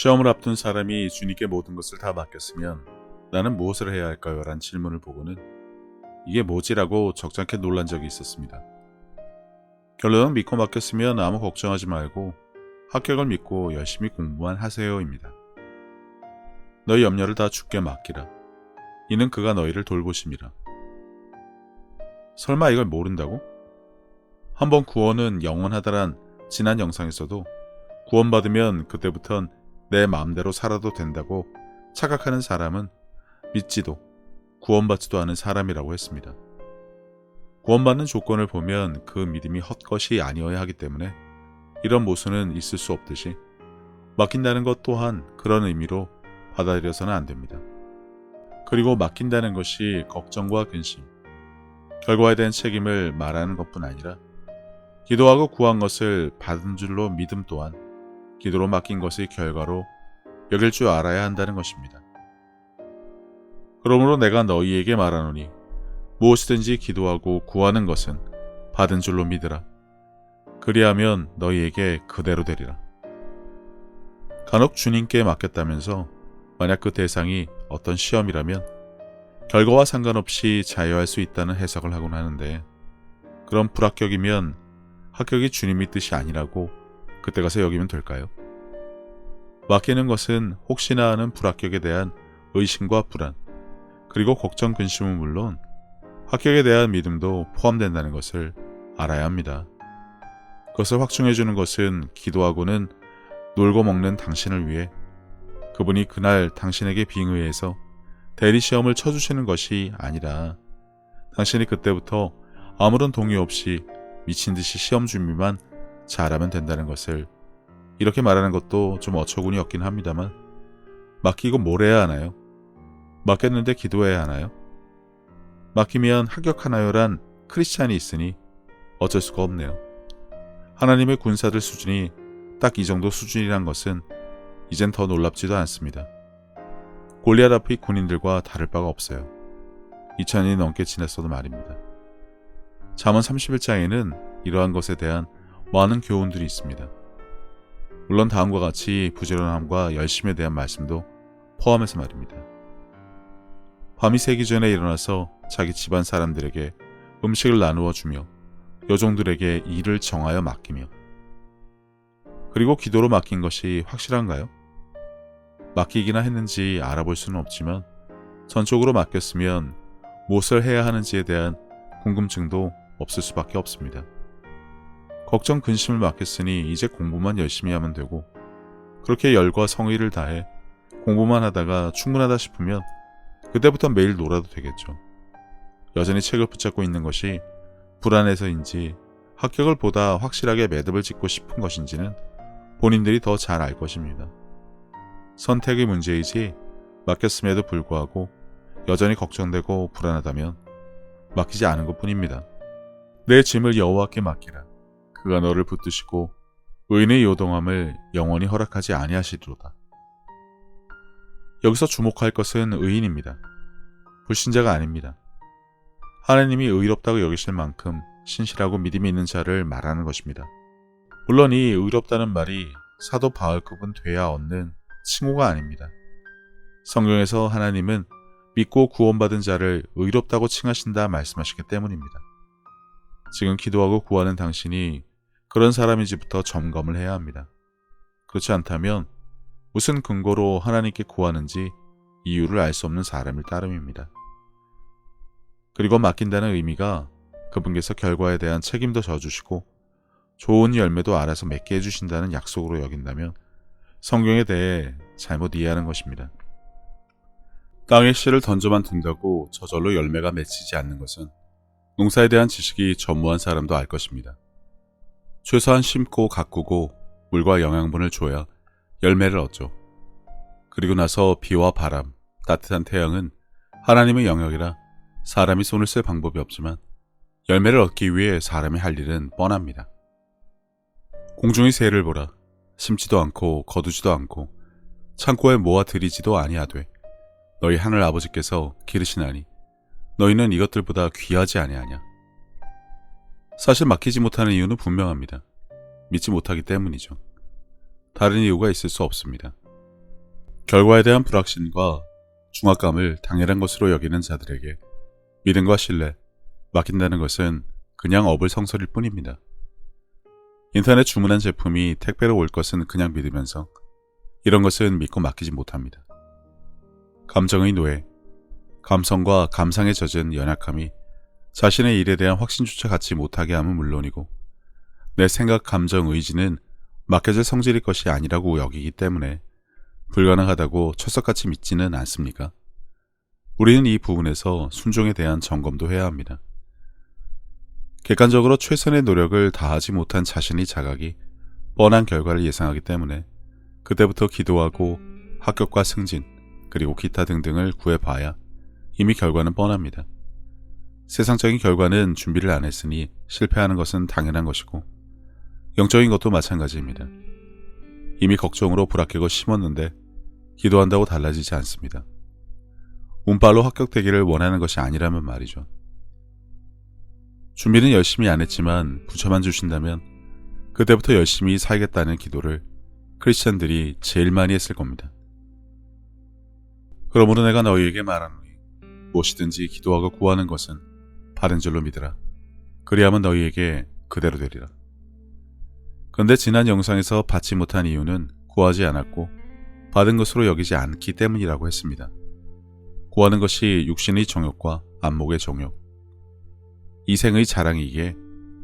시험을 앞둔 사람이 주님께 모든 것을 다 맡겼으면 나는 무엇을 해야 할까요? 라는 질문을 보고는 이게 뭐지라고 적잖게 놀란 적이 있었습니다. 결론은 믿고 맡겼으면 아무 걱정하지 말고 합격을 믿고 열심히 공부만 하세요입니다. 너희 염려를 다 주께 맡기라. 이는 그가 너희를 돌보심이라. 설마 이걸 모른다고? 한번 구원은 영원하다란 지난 영상에서도 구원받으면 그때부턴 내 마음대로 살아도 된다고 착각하는 사람은 믿지도 구원받지도 않은 사람이라고 했습니다. 구원받는 조건을 보면 그 믿음이 헛것이 아니어야 하기 때문에 이런 모순은 있을 수 없듯이 맡긴다는 것 또한 그런 의미로 받아들여서는 안 됩니다. 그리고 맡긴다는 것이 걱정과 근심, 결과에 대한 책임을 말하는 것뿐 아니라 기도하고 구한 것을 받은 줄로 믿음 또한 기도로 맡긴 것의 결과로 여길 줄 알아야 한다는 것입니다. 그러므로 내가 너희에게 말하노니 무엇이든지 기도하고 구하는 것은 받은 줄로 믿으라. 그리하면 너희에게 그대로 되리라. 간혹 주님께 맡겼다면서 만약 그 대상이 어떤 시험이라면 결과와 상관없이 자유할 수 있다는 해석을 하곤 하는데, 그런 불합격이면 합격이 주님의 뜻이 아니라고 그때 가서 여기면 될까요? 맡기는 것은 혹시나 하는 불합격에 대한 의심과 불안, 그리고 걱정, 근심은 물론 합격에 대한 믿음도 포함된다는 것을 알아야 합니다. 그것을 확증해주는 것은 기도하고는 놀고 먹는 당신을 위해 그분이 그날 당신에게 빙의해서 대리시험을 쳐주시는 것이 아니라 당신이 그때부터 아무런 동의 없이 미친 듯이 시험 준비만 잘하면 된다는 것을 이렇게 말하는 것도 좀 어처구니 없긴 합니다만, 맡기고 뭘 해야 하나요? 맡겼는데 기도해야 하나요? 맡기면 합격하나요란 크리스찬이 있으니 어쩔 수가 없네요. 하나님의 군사들 수준이 딱 이 정도 수준이란 것은 이젠 더 놀랍지도 않습니다. 골리앗 앞의 군인들과 다를 바가 없어요. 2000년이 넘게 지났어도 말입니다. 잠언 31장에는 이러한 것에 대한 많은 교훈들이 있습니다. 물론 다음과 같이 부지런함과 열심에 대한 말씀도 포함해서 말입니다. 밤이 새기 전에 일어나서 자기 집안 사람들에게 음식을 나누어 주며 여종들에게 일을 정하여 맡기며, 그리고 기도로 맡긴 것이 확실한가요? 맡기기나 했는지 알아볼 수는 없지만 전적으로 맡겼으면 무엇을 해야 하는지에 대한 궁금증도 없을 수밖에 없습니다. 걱정, 근심을 맡겼으니 이제 공부만 열심히 하면 되고, 그렇게 열과 성의를 다해 공부만 하다가 충분하다 싶으면 그때부터 매일 놀아도 되겠죠. 여전히 책을 붙잡고 있는 것이 불안해서인지 합격을 보다 확실하게 매듭을 짓고 싶은 것인지는 본인들이 더 잘 알 것입니다. 선택의 문제이지 맡겼음에도 불구하고 여전히 걱정되고 불안하다면 맡기지 않은 것뿐입니다. 내 짐을 여호와께 맡기라. 그가 너를 붙드시고 의인의 요동함을 영원히 허락하지 아니하시리로다. 여기서 주목할 것은 의인입니다. 불신자가 아닙니다. 하나님이 의롭다고 여기실 만큼 신실하고 믿음이 있는 자를 말하는 것입니다. 물론 이 의롭다는 말이 사도 바울급은 돼야 얻는 칭호가 아닙니다. 성경에서 하나님은 믿고 구원받은 자를 의롭다고 칭하신다 말씀하시기 때문입니다. 지금 기도하고 구하는 당신이 그런 사람인지부터 점검을 해야 합니다. 그렇지 않다면 무슨 근거로 하나님께 구하는지 이유를 알 수 없는 사람일 따름입니다. 그리고 맡긴다는 의미가 그분께서 결과에 대한 책임도 져주시고 좋은 열매도 알아서 맺게 해주신다는 약속으로 여긴다면 성경에 대해 잘못 이해하는 것입니다. 땅에 씨를 던져만 둔다고 저절로 열매가 맺히지 않는 것은 농사에 대한 지식이 전무한 사람도 알 것입니다. 최소한 심고 가꾸고 물과 영양분을 줘야 열매를 얻죠. 그리고 나서 비와 바람, 따뜻한 태양은 하나님의 영역이라 사람이 손을 쓸 방법이 없지만 열매를 얻기 위해 사람이 할 일은 뻔합니다. 공중의 새를 보라. 심지도 않고 거두지도 않고 창고에 모아 들이지도 아니하되 너희 하늘 아버지께서 기르시나니 너희는 이것들보다 귀하지 아니하냐. 사실 맡기지 못하는 이유는 분명합니다. 믿지 못하기 때문이죠. 다른 이유가 있을 수 없습니다. 결과에 대한 불확신과 중압감을 당연한 것으로 여기는 자들에게 믿음과 신뢰, 맡긴다는 것은 그냥 어불성설일 뿐입니다. 인터넷 주문한 제품이 택배로 올 것은 그냥 믿으면서 이런 것은 믿고 맡기지 못합니다. 감정의 노예, 감성과 감상에 젖은 연약함이 자신의 일에 대한 확신조차 갖지 못하게 함은 물론이고 내 생각, 감정, 의지는 맡겨질 성질일 것이 아니라고 여기기 때문에 불가능하다고 철석같이 믿지는 않습니까? 우리는 이 부분에서 순종에 대한 점검도 해야 합니다. 객관적으로 최선의 노력을 다하지 못한 자신의 자각이 뻔한 결과를 예상하기 때문에 그때부터 기도하고 합격과 승진 그리고 기타 등등을 구해봐야 이미 결과는 뻔합니다. 세상적인 결과는 준비를 안 했으니 실패하는 것은 당연한 것이고 영적인 것도 마찬가지입니다. 이미 걱정으로 불합격을 심었는데 기도한다고 달라지지 않습니다. 운빨로 합격되기를 원하는 것이 아니라면 말이죠. 준비는 열심히 안 했지만 부처만 주신다면 그때부터 열심히 살겠다는 기도를 크리스천들이 제일 많이 했을 겁니다. 그러므로 내가 너희에게 말하노니 무엇이든지 기도하고 구하는 것은 받은 줄로 믿으라. 그리하면 너희에게 그대로 되리라. 그런데 지난 영상에서 받지 못한 이유는 구하지 않았고 받은 것으로 여기지 않기 때문이라고 했습니다. 구하는 것이 육신의 정욕과 안목의 정욕, 이생의 자랑이기에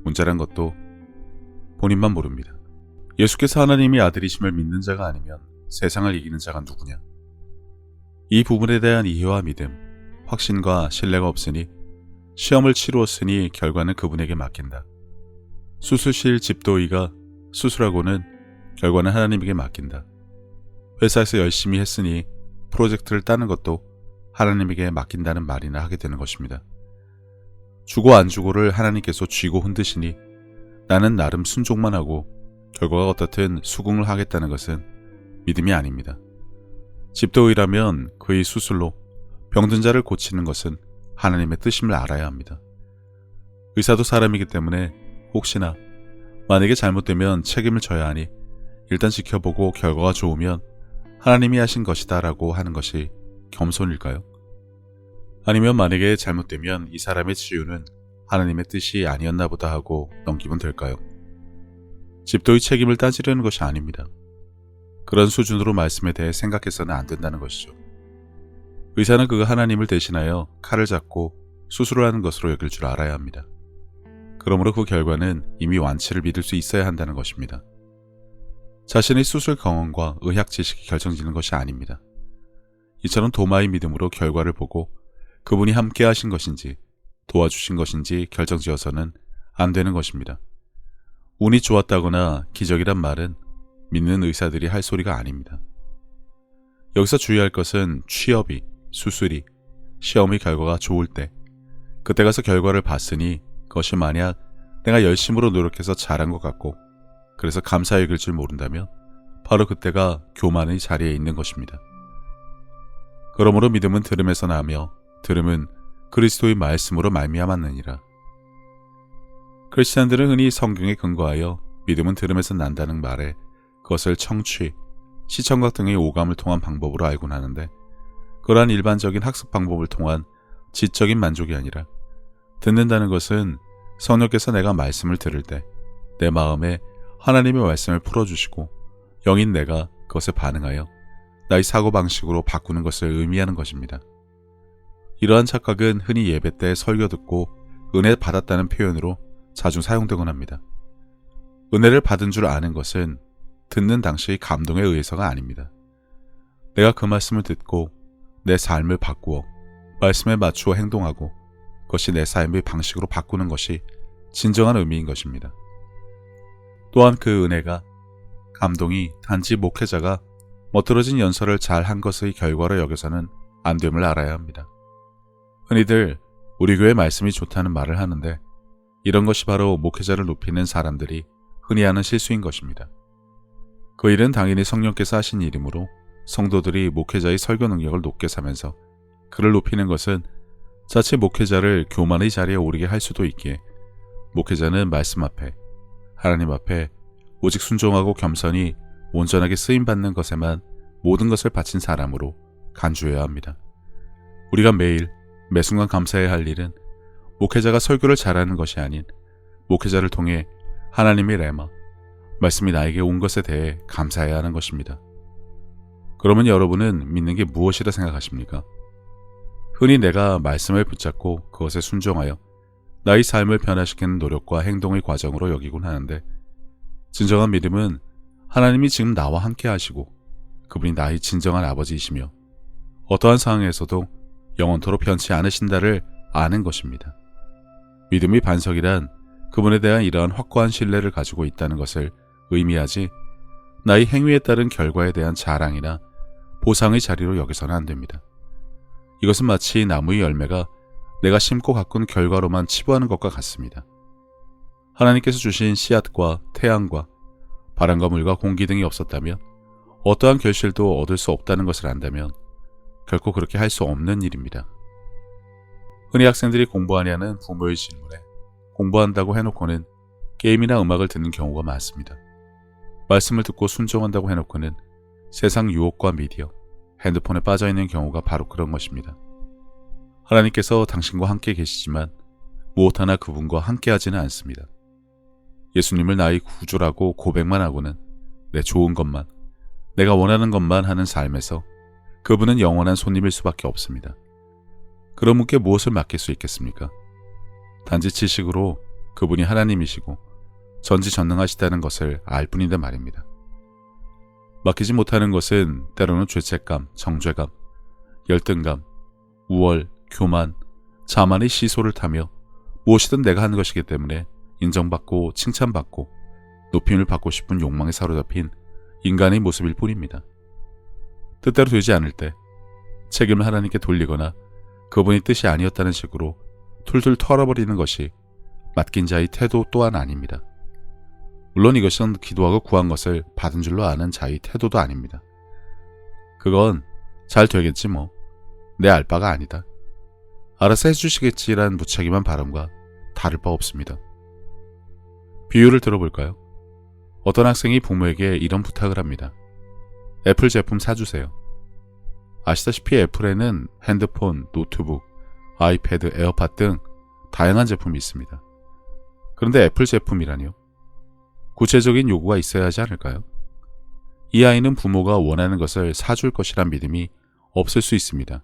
문자란 것도 본인만 모릅니다. 예수께서 하나님이 아들이심을 믿는 자가 아니면 세상을 이기는 자가 누구냐? 이 부분에 대한 이해와 믿음, 확신과 신뢰가 없으니 시험을 치루었으니 결과는 그분에게 맡긴다. 수술실 집도의가 수술하고는 결과는 하나님에게 맡긴다. 회사에서 열심히 했으니 프로젝트를 따는 것도 하나님에게 맡긴다는 말이나 하게 되는 것입니다. 주고 안 주고를 하나님께서 쥐고 흔드시니 나는 나름 순종만 하고 결과가 어떻든 수긍을 하겠다는 것은 믿음이 아닙니다. 집도의라면 그의 수술로 병든 자를 고치는 것은 하나님의 뜻임을 알아야 합니다. 의사도 사람이기 때문에 혹시나 만약에 잘못되면 책임을 져야 하니 일단 지켜보고 결과가 좋으면 하나님이 하신 것이다 라고 하는 것이 겸손일까요? 아니면 만약에 잘못되면 이 사람의 치유는 하나님의 뜻이 아니었나 보다 하고 넘기면 될까요? 집도의 책임을 따지려는 것이 아닙니다. 그런 수준으로 말씀에 대해 생각해서는 안 된다는 것이죠. 의사는 그 하나님을 대신하여 칼을 잡고 수술을 하는 것으로 여길 줄 알아야 합니다. 그러므로 그 결과는 이미 완치를 믿을 수 있어야 한다는 것입니다. 자신의 수술 경험과 의학 지식이 결정지는 것이 아닙니다. 이처럼 도마의 믿음으로 결과를 보고 그분이 함께 하신 것인지 도와주신 것인지 결정지어서는 안 되는 것입니다. 운이 좋았다거나 기적이란 말은 믿는 의사들이 할 소리가 아닙니다. 여기서 주의할 것은 취업이, 수술이, 시험의 결과가 좋을 때 그때 가서 결과를 봤으니 그것이 만약 내가 열심으로 노력해서 잘한 것 같고 그래서 감사 여길 줄 모른다면 바로 그때가 교만의 자리에 있는 것입니다. 그러므로 믿음은 들음에서 나며 들음은 그리스도의 말씀으로 말미암았느니라. 크리스찬들은 흔히 성경에 근거하여 믿음은 들음에서 난다는 말에 그것을 청취, 시청각 등의 오감을 통한 방법으로 알곤 하는데 그러한 일반적인 학습 방법을 통한 지적인 만족이 아니라 듣는다는 것은 성령께서 내가 말씀을 들을 때 내 마음에 하나님의 말씀을 풀어주시고 영인 내가 그것에 반응하여 나의 사고방식으로 바꾸는 것을 의미하는 것입니다. 이러한 착각은 흔히 예배 때 설교 듣고 은혜 받았다는 표현으로 자주 사용되곤 합니다. 은혜를 받은 줄 아는 것은 듣는 당시의 감동에 의해서가 아닙니다. 내가 그 말씀을 듣고 내 삶을 바꾸어 말씀에 맞추어 행동하고 그것이 내 삶의 방식으로 바꾸는 것이 진정한 의미인 것입니다. 또한 그 은혜가, 감동이 단지 목회자가 멋들어진 연설을 잘 한 것의 결과로 여겨서는 안 됨을 알아야 합니다. 흔히들 우리 교회 말씀이 좋다는 말을 하는데 이런 것이 바로 목회자를 높이는 사람들이 흔히 하는 실수인 것입니다. 그 일은 당연히 성령께서 하신 일이므로 성도들이 목회자의 설교 능력을 높게 삼면서 그를 높이는 것은 자칫 목회자를 교만의 자리에 오르게 할 수도 있기에 목회자는 말씀 앞에, 하나님 앞에 오직 순종하고 겸손히 온전하게 쓰임받는 것에만 모든 것을 바친 사람으로 간주해야 합니다. 우리가 매일 매 순간 감사해야 할 일은 목회자가 설교를 잘하는 것이 아닌 목회자를 통해 하나님의 레마, 말씀이 나에게 온 것에 대해 감사해야 하는 것입니다. 그러면 여러분은 믿는 게 무엇이라 생각하십니까? 흔히 내가 말씀을 붙잡고 그것에 순종하여 나의 삶을 변화시키는 노력과 행동의 과정으로 여기곤 하는데, 진정한 믿음은 하나님이 지금 나와 함께 하시고 그분이 나의 진정한 아버지이시며 어떠한 상황에서도 영원토록 변치 않으신다를 아는 것입니다. 믿음의 반석이란 그분에 대한 이러한 확고한 신뢰를 가지고 있다는 것을 의미하지, 나의 행위에 따른 결과에 대한 자랑이나 보상의 자리로 여기서는 안 됩니다. 이것은 마치 나무의 열매가 내가 심고 가꾼 결과로만 치부하는 것과 같습니다. 하나님께서 주신 씨앗과 태양과 바람과 물과 공기 등이 없었다면 어떠한 결실도 얻을 수 없다는 것을 안다면 결코 그렇게 할 수 없는 일입니다. 흔히 학생들이 공부하냐는 부모의 질문에 공부한다고 해놓고는 게임이나 음악을 듣는 경우가 많습니다. 말씀을 듣고 순종한다고 해놓고는 세상 유혹과 미디어, 핸드폰에 빠져있는 경우가 바로 그런 것입니다. 하나님께서 당신과 함께 계시지만 무엇 하나 그분과 함께 하지는 않습니다. 예수님을 나의 구주라고 고백만 하고는 내 좋은 것만, 내가 원하는 것만 하는 삶에서 그분은 영원한 손님일 수밖에 없습니다. 그런 분께 무엇을 맡길 수 있겠습니까? 단지 지식으로 그분이 하나님이시고 전지전능하시다는 것을 알 뿐인데 말입니다. 맡기지 못하는 것은 때로는 죄책감, 정죄감, 열등감, 우월, 교만, 자만의 시소를 타며 무엇이든 내가 하는 것이기 때문에 인정받고 칭찬받고 높임을 받고 싶은 욕망에 사로잡힌 인간의 모습일 뿐입니다. 뜻대로 되지 않을 때 책임을 하나님께 돌리거나 그분이 뜻이 아니었다는 식으로 툴툴 털어버리는 것이 맡긴 자의 태도 또한 아닙니다. 물론 이것은 기도하고 구한 것을 받은 줄로 아는 자의 태도도 아닙니다. 그건 잘 되겠지 뭐, 내 알 바가 아니다, 알아서 해주시겠지란 무책임한 발언과 다를 바 없습니다. 비유를 들어볼까요? 어떤 학생이 부모에게 이런 부탁을 합니다. 애플 제품 사주세요. 아시다시피 애플에는 핸드폰, 노트북, 아이패드, 에어팟 등 다양한 제품이 있습니다. 그런데 애플 제품이라니요? 구체적인 요구가 있어야 하지 않을까요? 이 아이는 부모가 원하는 것을 사줄 것이란 믿음이 없을 수 있습니다.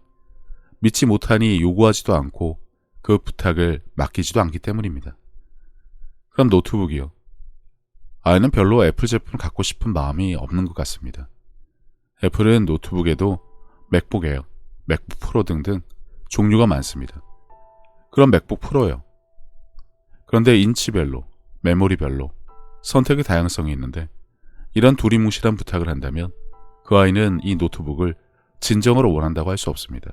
믿지 못하니 요구하지도 않고 그 부탁을 맡기지도 않기 때문입니다. 그럼 노트북이요? 아이는 별로 애플 제품을 갖고 싶은 마음이 없는 것 같습니다. 애플은 노트북에도 맥북 에어, 맥북 프로 등등 종류가 많습니다. 그럼 맥북 프로요. 그런데 인치별로, 메모리별로 선택의 다양성이 있는데 이런 두리뭉실한 부탁을 한다면 그 아이는 이 노트북을 진정으로 원한다고 할 수 없습니다.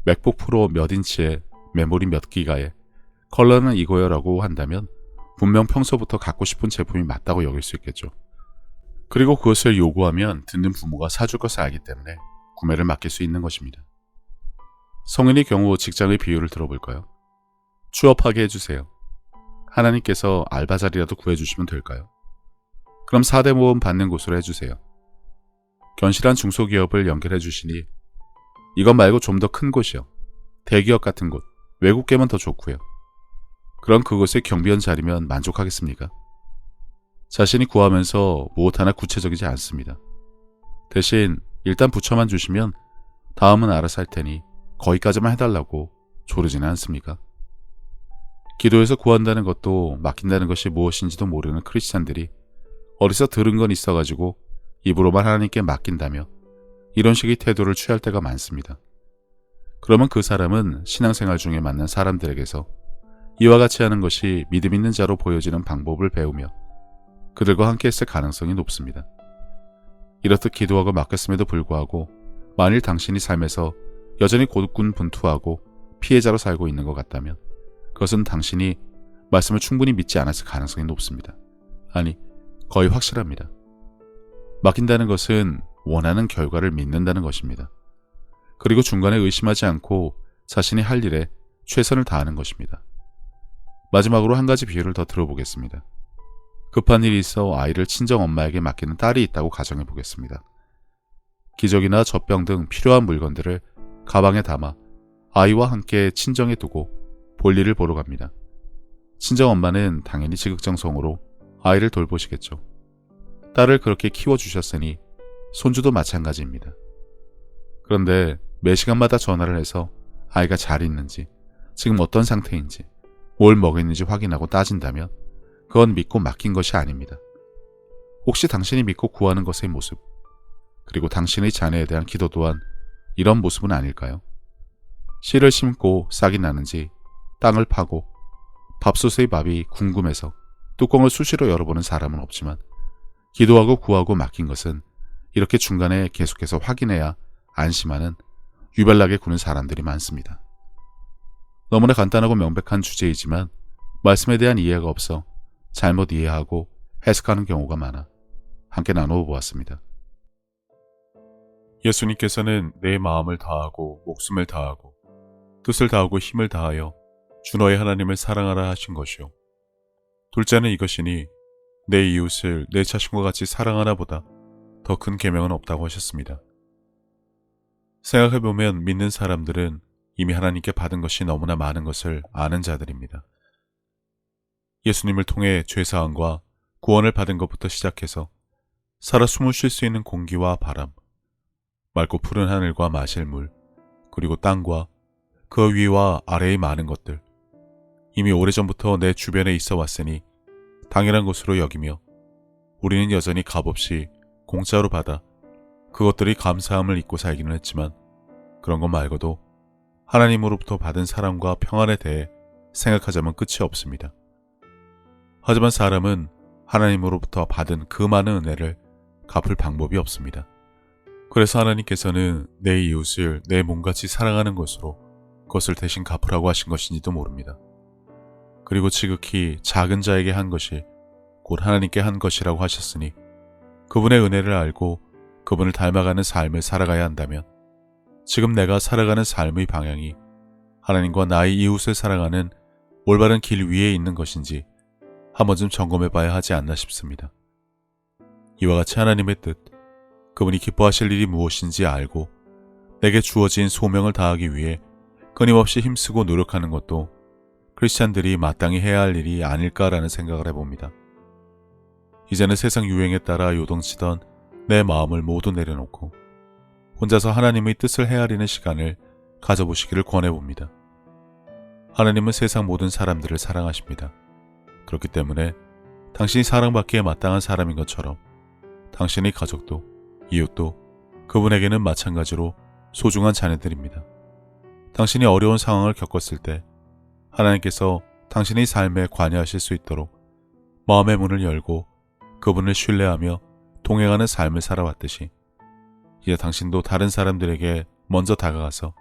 맥북 프로 몇 인치에 메모리 몇 기가에 컬러는 이거요 라고 한다면 분명 평소부터 갖고 싶은 제품이 맞다고 여길 수 있겠죠. 그리고 그것을 요구하면 듣는 부모가 사줄 것을 알기 때문에 구매를 맡길 수 있는 것입니다. 성인의 경우 직장의 비유를 들어볼까요? 취업하게 해주세요. 하나님께서 알바 자리라도 구해주시면 될까요? 그럼 4대 모험 받는 곳으로 해주세요. 견실한 중소기업을 연결해 주시니 이것 말고 좀 더 큰 곳이요. 대기업 같은 곳, 외국계면 더 좋고요. 그럼 그곳의 경비원 자리면 만족하겠습니까? 자신이 구하면서 무엇 하나 구체적이지 않습니다. 대신 일단 부처만 주시면 다음은 알아서 할 테니 거기까지만 해달라고 조르지는 않습니까? 기도해서 구한다는 것도 맡긴다는 것이 무엇인지도 모르는 크리스찬들이 어디서 들은 건 있어가지고 입으로만 하나님께 맡긴다며 이런 식의 태도를 취할 때가 많습니다. 그러면 그 사람은 신앙생활 중에 만난 사람들에게서 이와 같이 하는 것이 믿음 있는 자로 보여지는 방법을 배우며 그들과 함께 했을 가능성이 높습니다. 이렇듯 기도하고 맡겼음에도 불구하고 만일 당신이 삶에서 여전히 고군분투하고 피해자로 살고 있는 것 같다면 그것은 당신이 말씀을 충분히 믿지 않았을 가능성이 높습니다. 아니, 거의 확실합니다. 맡긴다는 것은 원하는 결과를 믿는다는 것입니다. 그리고 중간에 의심하지 않고 자신이 할 일에 최선을 다하는 것입니다. 마지막으로 한 가지 비유를 더 들어보겠습니다. 급한 일이 있어 아이를 친정엄마에게 맡기는 딸이 있다고 가정해 보겠습니다. 기저귀나 젖병 등 필요한 물건들을 가방에 담아 아이와 함께 친정에 두고 볼일을 보러 갑니다. 친정엄마는 당연히 지극정성으로 아이를 돌보시겠죠. 딸을 그렇게 키워주셨으니 손주도 마찬가지입니다. 그런데 매 시간마다 전화를 해서 아이가 잘 있는지, 지금 어떤 상태인지, 뭘 먹였는지 확인하고 따진다면 그건 믿고 맡긴 것이 아닙니다. 혹시 당신이 믿고 구하는 것의 모습, 그리고 당신의 자녀에 대한 기도 또한 이런 모습은 아닐까요? 씨를 심고 싹이 나는지 땅을 파고 밥솥의 밥이 궁금해서 뚜껑을 수시로 열어보는 사람은 없지만 기도하고 구하고 맡긴 것은 이렇게 중간에 계속해서 확인해야 안심하는 유별나게 구는 사람들이 많습니다. 너무나 간단하고 명백한 주제이지만 말씀에 대한 이해가 없어 잘못 이해하고 해석하는 경우가 많아 함께 나누어 보았습니다. 예수님께서는 내 마음을 다하고 목숨을 다하고 뜻을 다하고 힘을 다하여 주 너의 하나님을 사랑하라 하신 것이요. 둘째는 이것이니 내 이웃을 내 자신과 같이 사랑하나 보다 더 큰 계명은 없다고 하셨습니다. 생각해보면 믿는 사람들은 이미 하나님께 받은 것이 너무나 많은 것을 아는 자들입니다. 예수님을 통해 죄사함과 구원을 받은 것부터 시작해서 살아 숨을 쉴 수 있는 공기와 바람, 맑고 푸른 하늘과 마실 물, 그리고 땅과 그 위와 아래의 많은 것들, 이미 오래전부터 내 주변에 있어 왔으니 당연한 것으로 여기며 우리는 여전히 값없이 공짜로 받아 그것들이 감사함을 잊고 살기는 했지만 그런 것 말고도 하나님으로부터 받은 사랑과 평안에 대해 생각하자면 끝이 없습니다. 하지만 사람은 하나님으로부터 받은 그 많은 은혜를 갚을 방법이 없습니다. 그래서 하나님께서는 내 이웃을 내 몸같이 사랑하는 것으로 그것을 대신 갚으라고 하신 것인지도 모릅니다. 그리고 지극히 작은 자에게 한 것이 곧 하나님께 한 것이라고 하셨으니 그분의 은혜를 알고 그분을 닮아가는 삶을 살아가야 한다면 지금 내가 살아가는 삶의 방향이 하나님과 나의 이웃을 사랑하는 올바른 길 위에 있는 것인지 한 번쯤 점검해 봐야 하지 않나 싶습니다. 이와 같이 하나님의 뜻, 그분이 기뻐하실 일이 무엇인지 알고 내게 주어진 소명을 다하기 위해 끊임없이 힘쓰고 노력하는 것도 크리스찬들이 마땅히 해야 할 일이 아닐까라는 생각을 해봅니다. 이제는 세상 유행에 따라 요동치던 내 마음을 모두 내려놓고 혼자서 하나님의 뜻을 헤아리는 시간을 가져보시기를 권해봅니다. 하나님은 세상 모든 사람들을 사랑하십니다. 그렇기 때문에 당신이 사랑받기에 마땅한 사람인 것처럼 당신의 가족도 이웃도 그분에게는 마찬가지로 소중한 자녀들입니다. 당신이 어려운 상황을 겪었을 때 하나님께서 당신의 삶에 관여하실 수 있도록 마음의 문을 열고 그분을 신뢰하며 동행하는 삶을 살아왔듯이 이제 당신도 다른 사람들에게 먼저 다가가서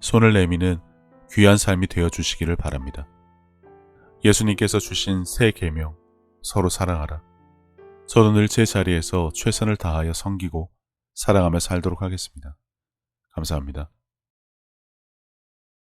손을 내미는 귀한 삶이 되어주시기를 바랍니다. 예수님께서 주신 새 계명, 서로 사랑하라. 저도 늘 제 자리에서 최선을 다하여 섬기고 사랑하며 살도록 하겠습니다. 감사합니다.